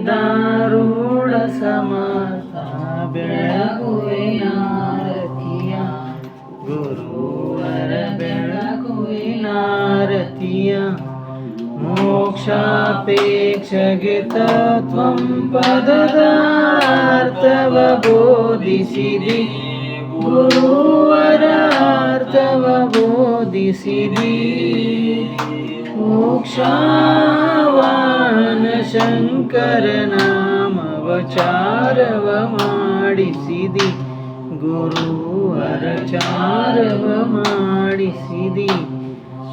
ಸಿದ್ಧಾರೂಢ ಸಮರ್ಥ ಬೆಳಗುವೆನಾರತಿಯ ಗುರುವರ ಬೆಳಗುವೆನಾರತಿಯ ಮೋಕ್ಷಾಪೇಕ್ಷಗೆ ತತ್ವಂ ಪದದ ಅರ್ಥವ ಬೋಧಿಸಿದಿ ಗುರುವರ ಅರ್ಥವ ಬೋಧಿಸಿದಿ ಮೋಕ್ಷವಾನ ಶಂಕರ ನಾಮವಚಾರವ ಮಾಡಿಸಿದಿ ಗುರುವರ ಚಾರವ ಮಾಡಿಸಿದಿ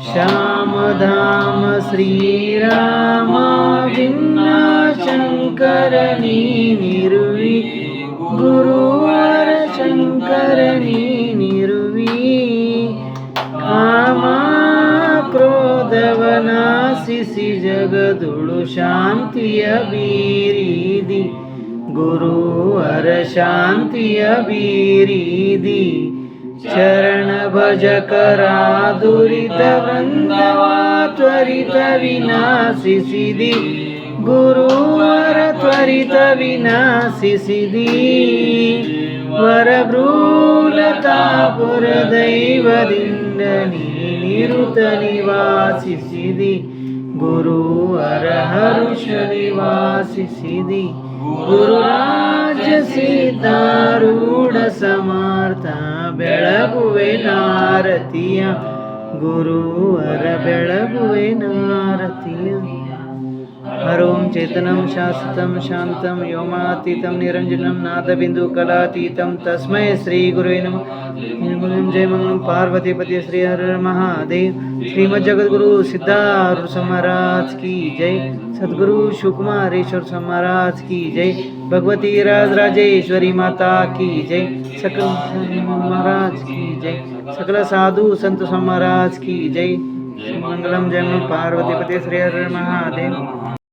ಶ್ಯಾಮಧಾಮ ಶ್ರೀರಾಮ ವಿನ್ನ ಶಂಕರ ನೀನಿರುವಿ ಗುರುವರ ಶಂಕರ ನೀನಿರುವಿ ಕಾಮ ಕ್ರೋಧವನಾಸಿಸಿ ಜಗದುಳು ಶಾಂತಿಯ ಬೀರಿದಿ ಗುರುವರ ಶಾಂತಿಯ ಬೀರಿದಿ ಚರಣ ಭಜಕರ ದುರಿತ ವೃಂದವ ತ್ವರಿತ ವಿನಾಶಿಸಿದಿ ಗುರುವರ ತ್ವರಿತ ವಿನಾಶಿಸಿದಿ ವರಭ್ರೂಲತಾಪುರ ದೈವದಿಂದ ನೀನಿರುತ ನಿವಾಸಿಸಿದಿ ಗುರುವರ ಹರುಷ ನಿವಾಸಿಸಿದಿ ಗುರುರಾಜ ಸಿದ್ಧಾರೂಢ ಸಮರ್ಥ ಬೆಳಗುವೆನಾರತಿಯ ಗುರುವರ ಬೆಳಗುವೆನಾರತಿಯ ಹರೋಂ ಚೇತನಂ ಶಾಶ್ವತಂ ಶಾಂತಂ ವ್ಯೋಮಾತೀತಂ ನಿರಂಜನಂ ನಾದಬಿಂದು ಕಲಾತೀತಂ ತಸ್ಮೈ ಶ್ರೀ ಗುರುವೇ ನಮಃ ಮಂಗಳಂ ಜಯ ಮಂಗಳಂ ಪಾರ್ವತೀಪತಿ ಶ್ರೀ ಹರ ಮಹಾದೇವ್ ಶ್ರೀಮದ್ ಜಗದ್ಗುರು सिद्धारूढ़ महाराज की जय सद्गुरु शिवकुमारेश्वर महाराज की जय भगवती राजराजेश्वरी माता की जय सकल महाराज की जय सकल साधु संत महाराज की जय मंगलम जय पार्वतीपति श्री हर महादेव।